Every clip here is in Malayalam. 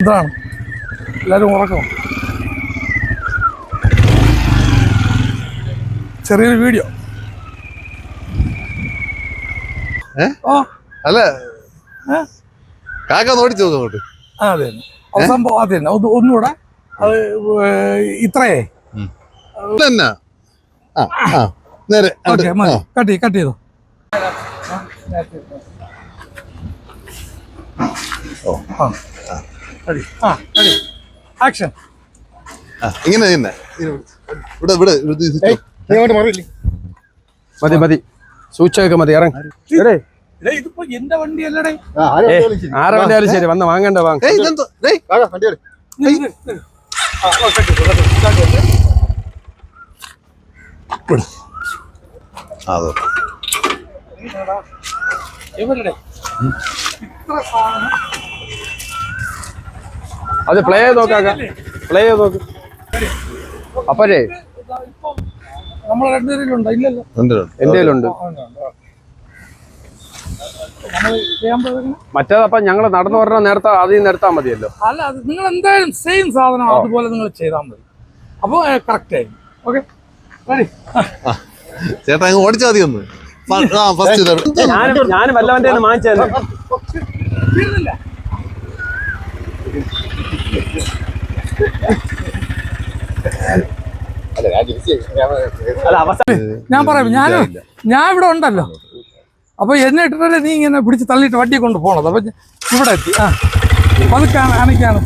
ഇതാണ് എല്ലാവരും ഉറക്കം. ചെറിയൊരു വീഡിയോ. അല്ല കാക്ക നോടിച്ചു നോക്കോട്ട്. അതെ സംഭവം അത് തന്നെ. ഒന്നുകൂടെ അത് ഇത്രയേ നേരെ കട്ട് ചെയ്തോ. ആക്ഷൻ. ഇങ്ങനെ തന്നെ മതി സൂചിച്ചൊക്കെ മതി. ഇതിപ്പോ എന്റെ വണ്ടിയല്ലേ? ആരെ വണ്ടിയാലും ശരി, വന്ന് വാങ്ങണ്ട വാങ്ങ. അത് പ്ലേ ചെയ്ത് നോക്കാക്ക, പ്ലേ ചെയ്ത് നോക്ക്. അപ്പഴേ നമ്മളെ രണ്ടുപേരിലുണ്ടോ? ഇല്ലല്ലോ, എന്റെ കയ്യിലുണ്ട്. മറ്റേതപ്പം ഞങ്ങള് നടന്നു പറഞ്ഞ നേരത്തെ ആദ്യം നിർത്താൻ മതിയല്ലോ. അല്ല, അത് നിങ്ങൾ എന്തായാലും സെയിം സാധനം അതുപോലെ നിങ്ങൾ ചെയ്താൽ മതി. അപ്പോൾ കറക്റ്റ് ആയിരിക്കും. ഓക്കെ, ചേട്ടാ അങ്ങ് ഓടിച്ചാൽ മതി ഒന്ന്. ഞാനും വല്ലവന്റെ വാങ്ങിച്ചു. ഞാൻ പറയാം, ഞാൻ ഇവിടെ ഉണ്ടല്ലോ. അപ്പൊ എന്നെ ഇട്ടിട്ടല്ലേ നീ ഇങ്ങനെ പിടിച്ച് തള്ളിയിട്ട് വണ്ടി കൊണ്ട് പോണത്. അപ്പൊ ഇവിടെ എത്തി. പതുക്കെ അനക്കാണ്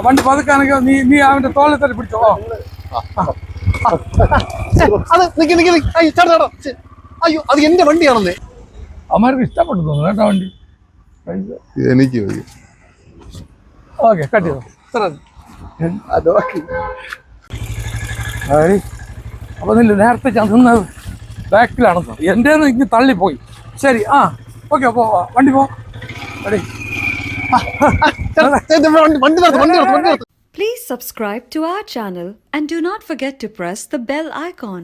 വണ്ടി, പതുക്കെ അനക്ക. നീ അവന്റെ തോളിൽ തന്നെ പിടിച്ചോ. അയ്യോ, അത് എന്റെ വണ്ടിയാണെന്നേ. അവന്മാർക്ക് ഇഷ്ടപ്പെട്ടു തോന്നുന്നു കേട്ടോ വണ്ടി. എനിക്ക് ഓക്കെ, കട്ട് ചെയ്തോ. അപ്പൊ നില്ല നേരത്തെ ചെന്നത് ബാക്കിലാണ്. എൻ്റെ ഇങ്ങനെ തള്ളിപ്പോയി. ശരി, ഓക്കെ, അപ്പോ വണ്ടി പോ. Please subscribe to our channel and do not forget to press the bell icon.